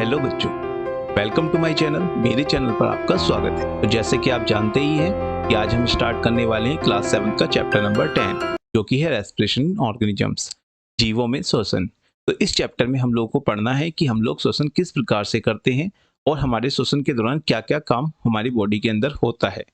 Hello बच्चों, welcome to my channel. मेरे channel पर आपका स्वागत है। तो जैसे कि आप जानते ही हैं कि आज हम स्टार्ट करने वाले हैं क्लास 7 का चैप्टर नंबर 10, जो कि है रेस्पिरेशन ऑर्गेनिजम्स, जीवों में श्वसन। तो इस चैप्टर में हम लोगों को पढ़ना है कि हम लोग श्वसन किस प्रकार से करते हैं और हमारे श्वसन के दौरान क्या क्या काम हमारी बॉडी के अंदर होता है।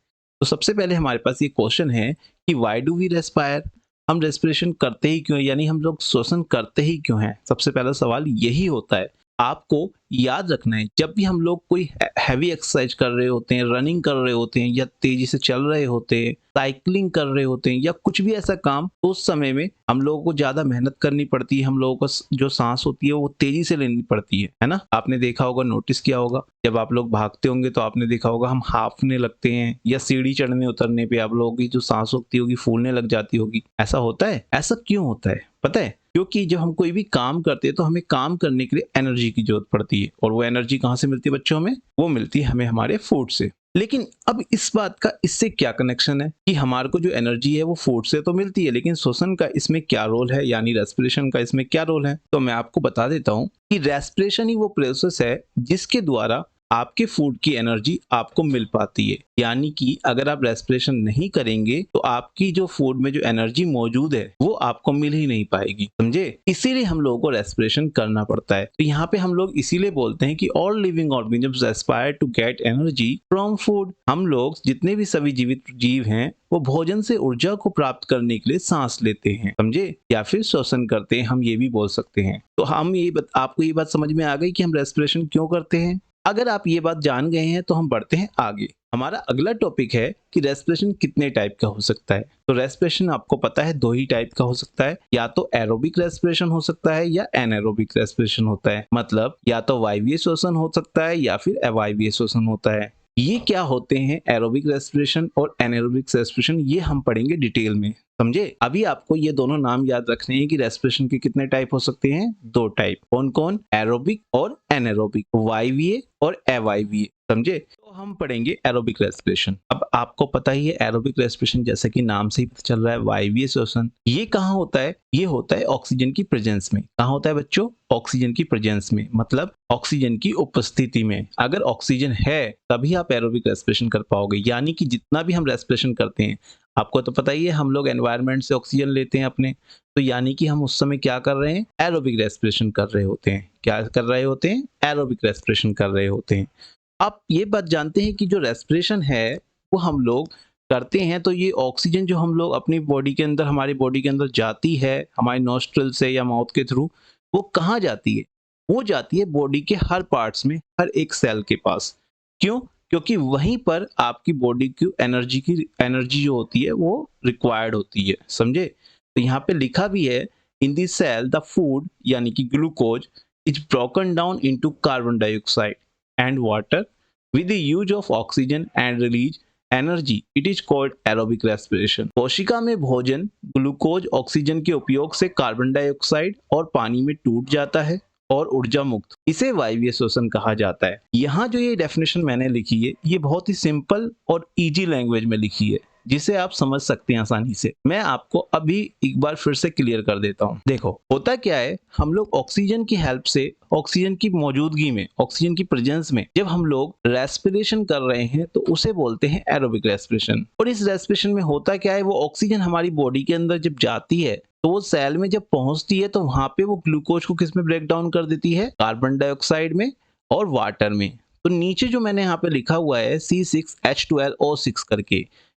तो सबसे पहले हमारे पास ये क्वेश्चन है कि वाई डू वी रेस्पायर, हम रेस्पिरेशन करते ही क्यों, यानी हम लोग श्वसन करते ही क्यों हैं। सबसे पहला सवाल यही होता है। आपको याद रखना है, जब भी हम लोग कोई हैवी एक्सरसाइज कर रहे होते हैं, रनिंग कर रहे होते हैं या तेजी से चल रहे होते हैं, साइकिलिंग कर रहे होते हैं या कुछ भी ऐसा काम, तो उस समय में हम लोगों को ज्यादा मेहनत करनी पड़ती है। हम लोगों को जो सांस होती है वो तेजी से लेनी पड़ती है ना। आपने देखा होगा, नोटिस किया होगा, जब आप लोग भागते होंगे तो आपने देखा होगा हम हांफने लगते हैं, या सीढ़ी चढ़ने उतरने पे आप लोगों की जो सांस होती होगी फूलने लग जाती होगी। ऐसा होता है। ऐसा क्यों होता है पता है? क्योंकि जब हम कोई भी काम करते हैं तो हमें काम करने के लिए एनर्जी की जरूरत पड़ती है। और वो एनर्जी कहाँ से मिलती है बच्चों? हमें वो मिलती है हमें हमारे फूड से। लेकिन अब इस बात का इससे क्या कनेक्शन है कि हमारे को जो एनर्जी है वो फूड से तो मिलती है, लेकिन श्वसन का इसमें क्या रोल है, यानी रेस्पिरेशन का इसमें क्या रोल है? तो मैं आपको बता देता हूँ कि रेस्पिरेशन ही वो प्रोसेस है जिसके द्वारा आपके फूड की एनर्जी आपको मिल पाती है। यानी कि अगर आप रेस्पिरेशन नहीं करेंगे तो आपकी जो फूड में जो एनर्जी मौजूद है वो आपको मिल ही नहीं पाएगी, समझे? इसीलिए हम लोगों को रेस्पिरेशन करना पड़ता है। तो यहाँ पे हम लोग इसीलिए बोलते हैं कि all living organisms aspire to get energy from food. हम लोग जितने भी सभी जीवित जीव हैं वो भोजन से ऊर्जा को प्राप्त करने के लिए सांस लेते हैं, समझे? या फिर श्वसन करते हैं, हम ये भी बोल सकते हैं। तो हम आपको ये बात समझ में आ गई कि हम रेस्पिरेशन क्यों करते हैं? अगर आप ये बात जान गए हैं तो हम बढ़ते हैं आगे। हमारा अगला टॉपिक है कि रेस्पिरेशन कितने टाइप का हो सकता है। तो रेस्पिरेशन आपको पता है दो ही टाइप का हो सकता है, या तो एरोबिक रेस्पिरेशन हो सकता है या एनारोबिक रेस्पिरेशन होता है। मतलब या तो वायवीय श्वसन हो सकता है या फिर अवायवीय श्वसन होता है। ये क्या होते हैं एरोबिक रेस्पिरेशन और एनारोबिक रेस्पिरेशन, ये हम पढ़ेंगे डिटेल में, समझे? अभी आपको ये दोनों नाम याद रखने हैं कि रेस्पिरेशन के कितने टाइप हो सकते हैं। दो टाइप। कौन कौन? एरोबिक और एनारोबिक, वायवीय और अवायवीय, समझे? तो हम पढ़ेंगे एरोबिक रेस्पिरेशन। अब आपको पता ही है एरोबिक रेस्पिरेशन जैसे कि नाम से ही पता चल रहा है, वायवीय श्वसन। ये कहाँ होता है? ये होता है ऑक्सीजन की प्रेजेंस में। कहाँ होता है बच्चों? ऑक्सीजन की प्रेजेंस में, मतलब ऑक्सीजन की उपस्थिति में। अगर ऑक्सीजन है तभी आप एरोबिक रेस्पिरेशन कर पाओगे। यानी कि जितना भी हम रेस्पिरेशन करते हैं, आपको तो पता ही है हम लोग एनवायरनमेंट से ऑक्सीजन लेते हैं अपने, तो यानी कि हम उस समय क्या कर रहे हैं? एरोबिक रेस्पिरेशन कर रहे होते हैं। क्या कर रहे होते हैं? एरोबिक रेस्पिरेशन कर रहे होते हैं। आप ये बात जानते हैं कि जो रेस्पिरेशन है वो हम लोग करते हैं तो ये ऑक्सीजन जो हम लोग अपनी बॉडी के अंदर, हमारी बॉडी के अंदर जाती है हमारे नॉस्ट्रल से या माउथ के थ्रू, वो कहाँ जाती है? वो जाती है बॉडी के हर पार्ट्स में, हर एक सेल के पास। क्यों? क्योंकि वहीं पर आपकी बॉडी की एनर्जी जो होती है वो रिक्वायर्ड होती है, समझे? तो यहाँ पे लिखा भी है, in this cell the food यानी कि glucose is broken down into carbon dioxide and water with the use of oxygen and release energy. It is called aerobic respiration. कोशिका में भोजन ग्लूकोज ऑक्सीजन के उपयोग से कार्बन डाइऑक्साइड और पानी में टूट जाता है और ऊर्जा मुक्त, इसे वायवीय श्वसन कहा जाता है। यहाँ जो ये डेफिनेशन मैंने लिखी है ये बहुत ही सिंपल और इजी लैंग्वेज में लिखी है, जिसे आप समझ सकते हैं आसानी से। मैं आपको अभी एक बार फिर से क्लियर कर देता हूँ। देखो होता क्या है, हम लोग ऑक्सीजन की हेल्प से, ऑक्सीजन की मौजूदगी में, ऑक्सीजन की प्रेजेंस में जब हम लोग रेस्पिरेशन कर रहे हैं तो उसे बोलते हैं एरोबिक रेस्पिरेशन। और इस रेस्पिरेशन में होता क्या है, वो ऑक्सीजन हमारी बॉडी के अंदर जब जाती है तो वो सेल में जब पहुंचती है तो वहां पे वो ग्लूकोज को किस में ब्रेक डाउन कर देती है? कार्बन डाइऑक्साइड में और वाटर में। तो नीचे जो मैंने यहाँ पे लिखा हुआ है C6H12O6 करके,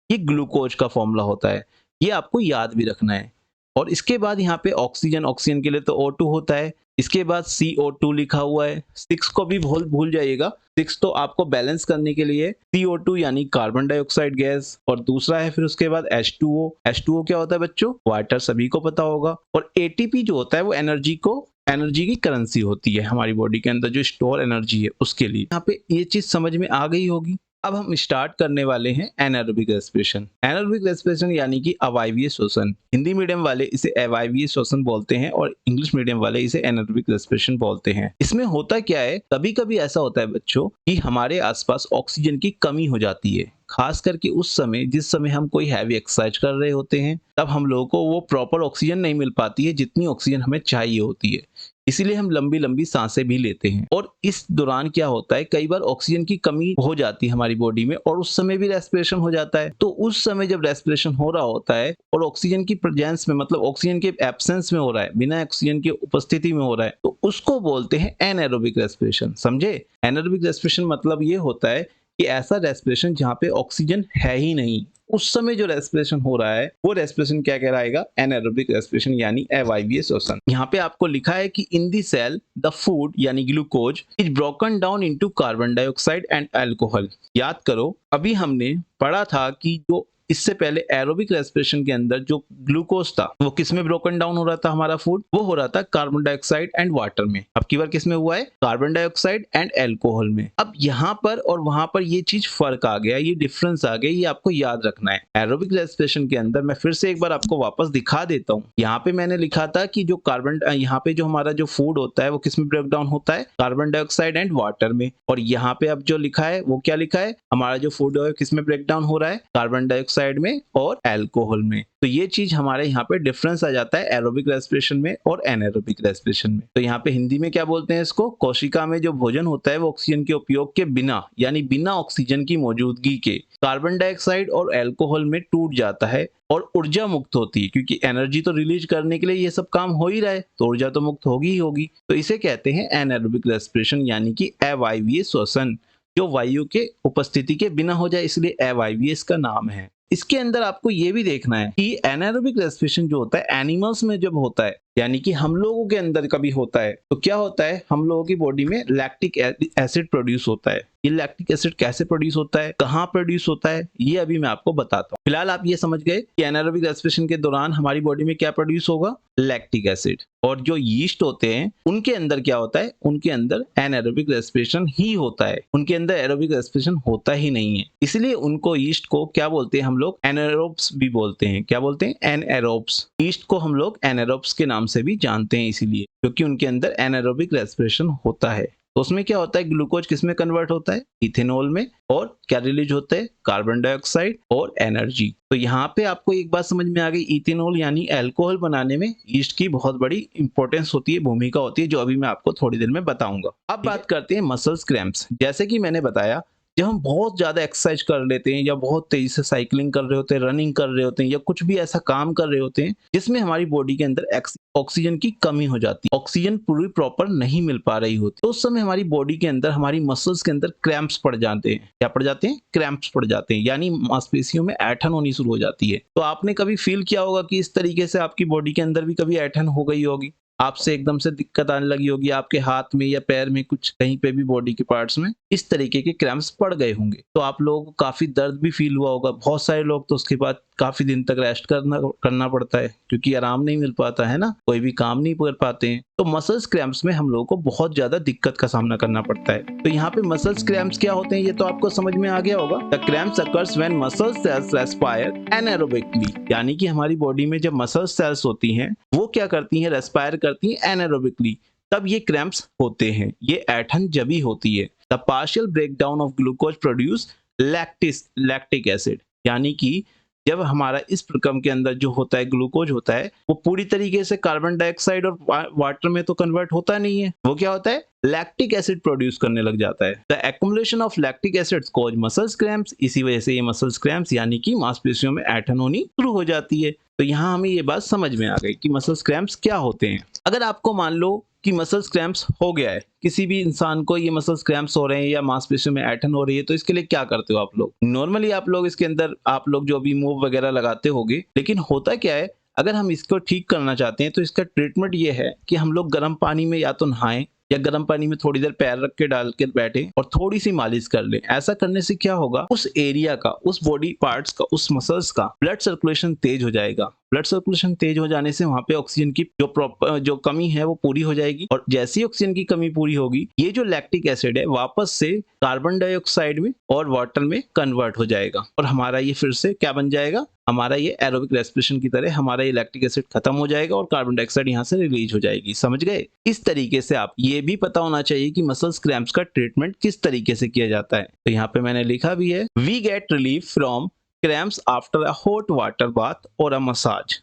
ये ग्लूकोज का फॉर्मूला होता है, ये आपको याद भी रखना है। और इसके बाद यहाँ पे ऑक्सीजन के लिए तो O2 होता है, इसके बाद CO2 लिखा हुआ है। 6 को भी भूल जाइएगा, 6 तो आपको बैलेंस करने के लिए CO2 यानी कार्बन डाइऑक्साइड गैस, और दूसरा है फिर उसके बाद H2O। H2O क्या होता है बच्चों? वाटर, सभी को पता होगा। और ATP जो होता है वो एनर्जी की करेंसी होती है हमारी बॉडी के अंदर, जो स्टोर एनर्जी है उसके लिए। यहाँ पे ये चीज समझ में आ गई होगी। अब हम स्टार्ट करने वाले हैं एनारोबिक रेस्पिरेशन। एनारोबिक रेस्पिरेशन यानी कि अवायवीय श्वसन। हिंदी मीडियम वाले इसे अवायवीय श्वसन बोलते हैं और इंग्लिश मीडियम वाले इसे एनारोबिक रेस्पिरेशन बोलते हैं। इसमें होता क्या है, कभी कभी ऐसा होता है बच्चों कि हमारे आसपास ऑक्सीजन की कमी हो जाती है, खास करके उस समय जिस समय हम कोई हैवी एक्सरसाइज कर रहे होते हैं, तब हम लोगों को वो प्रॉपर ऑक्सीजन नहीं मिल पाती है जितनी ऑक्सीजन हमें चाहिए होती है। इसीलिए हम लंबी लंबी सांसें भी लेते हैं। और इस दौरान क्या होता है, कई बार ऑक्सीजन की कमी हो जाती है हमारी बॉडी में और उस समय भी रेस्पिरेशन हो जाता है। तो उस समय जब रेस्पिरेशन हो रहा होता है और ऑक्सीजन की प्रेजेंस में, मतलब ऑक्सीजन के एब्सेंस में हो रहा है, बिना ऑक्सीजन की उपस्थिति में हो रहा है, तो उसको बोलते हैं एनाएरोबिक रेस्पिरेशन। समझे? एनाएरोबिक रेस्पिरेशन मतलब ये होता है कि ऐसा रेस्पिरेशन जहाँ पे ऑक्सीजन है ही नहीं, उस समय जो रेस्पिरेशन हो रहा है वो रेस्पिरेशन क्या कहलाएगा? एनाएरोबिक रेस्पिरेशन यानी अवायवीय श्वसन। यहाँ पे आपको लिखा है कि इन दी सेल द फूड यानी glucose is broken down into carbon dioxide and alcohol. याद करो, अभी हमने पढ़ा था कि जो इससे पहले एरोबिक रेस्पिरेशन के अंदर जो ग्लूकोज था वो किस में ब्रोकन डाउन हो रहा था? हमारा फूड वो हो रहा था कार्बन डाइऑक्साइड एंड वाटर में। अब की बार किस में हुआ है? कार्बन डाइऑक्साइड एंड अल्कोहल में। अब यहाँ पर और वहां पर ये चीज फर्क आ गया, ये डिफरेंस आ गया, ये आपको याद रखना है। एरोबिक रेस्पिरेशन के अंदर मैं फिर से एक बार आपको वापस दिखा देता हूँ। यहाँ पे मैंने लिखा था कि जो यहाँ पे जो हमारा जो फूड होता है वो किस में ब्रेक डाउन होता है? कार्बन डाइऑक्साइड एंड वाटर में। और यहाँ पे अब जो लिखा है वो क्या लिखा है? हमारा जो फूड है किस में ब्रेक डाउन हो रहा है? कार्बन डाइऑक्साइड में और अल्कोहल में। तो ये चीज हमारे यहाँ पे डिफरेंस आ जाता है एरोबिक रेस्पिरेशन में और एनाएरोबिक रेस्पिरेशन में। तो यहाँ पे हिंदी में क्या बोलते हैं इसको? कोशिका में जो भोजन होता है वो ऑक्सीजन के उपयोग के बिना, यानी बिना ऑक्सीजन की मौजूदगी के कार्बन डाइऑक्साइड और अल्कोहल में टूट जाता है और ऊर्जा मुक्त होती है, क्योंकि एनर्जी तो रिलीज करने के लिए ये सब काम हो ही रहा है, तो ऊर्जा तो मुक्त होगी ही होगी। तो इसे कहते हैं एनाएरोबिक रेस्पिरेशन यानी कि अवायवीय श्वसन, जो वायु के उपस्थिति के बिना हो जाए, इसलिए अवायवीय इसका नाम है। इसके अंदर आपको ये भी देखना है कि एनाएरोबिक रेस्पिरेशन जो होता है एनिमल्स में जब होता है, यानी कि हम लोगों के अंदर कभी होता है, तो क्या होता है? हम लोगों की बॉडी में लैक्टिक एसिड प्रोड्यूस होता है। ये लैक्टिक एसिड कैसे प्रोड्यूस होता है, कहाँ प्रोड्यूस होता है, ये अभी मैं आपको बताता हूँ। फिलहाल आप ये समझ गए कि एनाएरोबिक रेस्पिरेशन के दौरान हमारी बॉडी में क्या प्रोड्यूस होगा? Lactic acid. और जो यीस्ट होते हैं उनके अंदर क्या होता है? उनके अंदर एनाएरोबिक रेस्पिरेशन ही होता है, उनके अंदर एरोबिक रेस्पिरेशन होता ही नहीं है। इसलिए उनको यीस्ट को क्या बोलते हैं हम लोग? एनाएरोब्स भी बोलते हैं। क्या बोलते हैं? एनाएरोब्स। यीस्ट को हम लोग एनाएरोब्स के नाम से भी जानते हैं, इसीलिए क्योंकि उनके अंदर एनाएरोबिक रेस्पिरेशन होता है। तो उसमें क्या होता है? ग्लूकोज किस में कन्वर्ट होता है? इथेनॉल में। और क्या रिलीज होता है? कार्बन डाइऑक्साइड और एनर्जी। तो यहाँ पे आपको एक बात समझ में आ गई, इथेनॉल यानी अल्कोहल बनाने में यीस्ट की बहुत बड़ी इंपॉर्टेंस होती है, भूमिका होती है, जो अभी मैं आपको थोड़ी देर में बताऊंगा। अब बात करते हैं मसल्स क्रैम्प्स। जैसे कि मैंने बताया, जब हम बहुत ज्यादा एक्सरसाइज कर लेते हैं या बहुत तेजी से साइकिलिंग कर रहे होते हैं, रनिंग कर रहे होते हैं, या कुछ भी ऐसा काम कर रहे होते हैं जिसमें हमारी बॉडी के अंदर ऑक्सीजन की कमी हो जाती है, ऑक्सीजन पूरी प्रॉपर नहीं मिल पा रही होती, तो उस समय हमारी बॉडी के अंदर, हमारी मसल्स के अंदर क्रैम्प्स पड़ जाते हैं। क्या पड़ जाते हैं? क्रैम्प्स पड़ जाते हैं, यानी मांसपेशियों में ऐंठन होनी शुरू हो जाती है। तो आपने कभी फील किया होगा कि इस तरीके से आपकी बॉडी के अंदर भी कभी ऐंठन हो गई होगी, आपसे एकदम से दिक्कत आने लगी होगी, आपके हाथ में या पैर में, कुछ कहीं पे भी बॉडी के पार्ट्स में इस तरीके के क्रैम्प्स पड़ गए होंगे। तो आप लोगों को काफी दर्द भी फील हुआ होगा। बहुत सारे लोग तो उसके बाद काफी दिन तक रेस्ट करना पड़ता है, क्योंकि आराम नहीं मिल पाता है ना, कोई भी काम नहीं कर पाते हैं। तो मसल्स क्रैम्प्स में हम लोगों को बहुत ज्यादा दिक्कत का सामना करना पड़ता है। तो यहाँ पे मसल्स क्रैम्प्स क्या होते हैं ये तो आपको समझ में आ गया होगा। The cramps occurs when muscle cells respire anaerobically, यानी कि हमारी बॉडी में जब मसल सेल्स होती हैं वो क्या करती हैं? रेस्पायर करती हैं एनाएरोबिकली, तब ये क्रैम्प्स होते हैं। ये ऐंठन जब ही होती है। The partial breakdown of glucose produce lactic acid, यानी कि जब हमारा इस प्रक्रम के अंदर जो होता है ग्लूकोज होता है, वो पूरी तरीके से कार्बन डाइऑक्साइड और वाटर में तो कन्वर्ट होता नहीं है, वो क्या होता है? लैक्टिक एसिड प्रोड्यूस करने लग जाता है। The accumulation of lactic acids cause muscles cramps, इसी वजह से ये मसल्स क्रैम्प्स यानी कि मांसपेशियों में ऐंठन होनी शुरू हो जाती है। तो यहाँ हमें ये बात समझ में आ गई कि मसल्स क्रैम्प्स क्या होते हैं। अगर आपको मान लो कि मसल्स क्रैम्प्स हो गया है, किसी भी इंसान को ये मसल्स क्रैम्प्स हो रहे हैं या मांसपेशियों में ऐंठन हो रही है, तो इसके लिए क्या करते हो आप लोग? नॉर्मली आप लोग इसके अंदर आप लोग जो भी मूव वगैरह लगाते होगे, लेकिन होता क्या है, अगर हम इसको ठीक करना चाहते हैं तो इसका ट्रीटमेंट ये है कि हम लोग गर्म पानी में या तो नहाएं या गर्म पानी में थोड़ी देर पैर रख के डाल के बैठे और थोड़ी सी मालिश कर ले। ऐसा करने से क्या होगा? उस एरिया का, उस बॉडी पार्ट्स का, उस मसल्स का ब्लड सर्कुलेशन तेज हो जाएगा। ब्लड सर्कुलेशन तेज हो जाने से वहां पे ऑक्सीजन की जो कमी है वो पूरी हो जाएगी, और जैसी ऑक्सीजन की कमी पूरी होगी, ये जो लैक्टिक एसिड है वापस से कार्बन डाइऑक्साइड में और वाटर में कन्वर्ट हो जाएगा, और हमारा ये फिर से क्या बन जाएगा? हमारा ये एरोबिक रेस्पिरेशन की तरह हमारा ये लैक्टिक एसिड खत्म हो जाएगा और कार्बन डाइऑक्साइड यहाँ से रिलीज हो जाएगी। समझ गए? इस तरीके से आप ये भी पता होना चाहिए कि मसल्स क्रैम्प्स का ट्रीटमेंट किस तरीके से किया जाता है। तो यहाँ पे मैंने लिखा भी है, we get relief from cramps after a hot water bath और अ मसाज।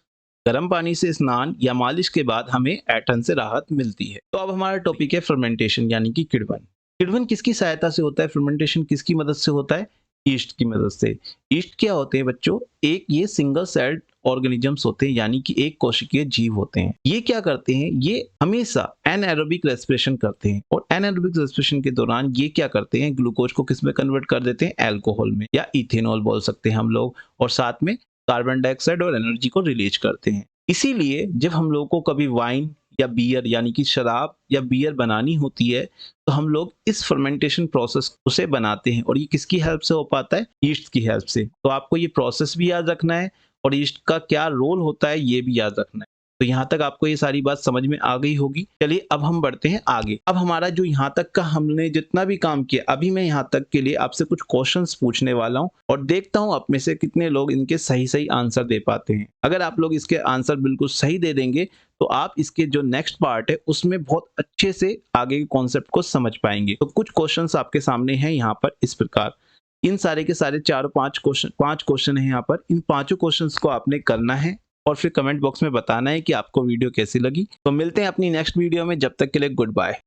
गर्म पानी से स्नान या मालिश के बाद हमें ऐंठन से राहत मिलती है। तो अब हमारा टॉपिक है फर्मेंटेशन यानी कि किण्वन। किण्वन किसकी सहायता से होता है? फर्मेंटेशन किसकी मदद से होता है? ईस्ट की मदद से। ईस्ट क्या होते हैं बच्चों? एक ये सिंगल सेल्ड ऑर्गेनिजम्स होते हैं, यानी कि एक कोशिकीय जीव होते हैं। ये क्या करते हैं? ये हमेशा एनाएरोबिक रेस्पिरेशन करते हैं, और एनाएरोबिक रेस्पिरेशन के दौरान ये क्या करते हैं? ग्लूकोज को किस में कन्वर्ट कर देते हैं? अल्कोहल में, या इथेनॉल बोल सकते हैं हम लोग, और साथ में कार्बन डाइऑक्साइड और एनर्जी को रिलीज करते हैं। इसीलिए जब हम लोग को कभी वाइन या बियर यानी कि शराब या बियर बनानी होती है, तो हम लोग इस फर्मेंटेशन प्रोसेस उसे बनाते हैं, और ये किसकी हेल्प से हो पाता है? ईस्ट की हेल्प से। तो आपको ये प्रोसेस भी याद रखना है, और ईस्ट का क्या रोल होता है ये भी याद रखना है। तो यहाँ तक आपको ये सारी बात समझ में आ गई होगी। चलिए अब हम बढ़ते हैं आगे। अब हमारा जो यहाँ तक का हमने जितना भी काम किया, अभी मैं यहाँ तक के लिए आपसे कुछ क्वेश्चंस पूछने वाला हूँ, और देखता हूँ आप में से कितने लोग इनके सही सही आंसर दे पाते हैं। अगर आप लोग इसके आंसर बिल्कुल सही दे देंगे, तो आप इसके जो नेक्स्ट पार्ट है उसमें बहुत अच्छे से आगे के कॉन्सेप्ट को समझ पाएंगे। तो कुछ क्वेश्चंस आपके सामने हैं यहाँ पर इस प्रकार। इन सारे के सारे 4-5 क्वेश्चन है यहाँ पर। इन पांचों क्वेश्चंस को आपने करना है, और फिर कमेंट बॉक्स में बताना है कि आपको वीडियो कैसी लगी। तो मिलते हैं अपनी नेक्स्ट वीडियो में, जब तक के लिए गुड बाय।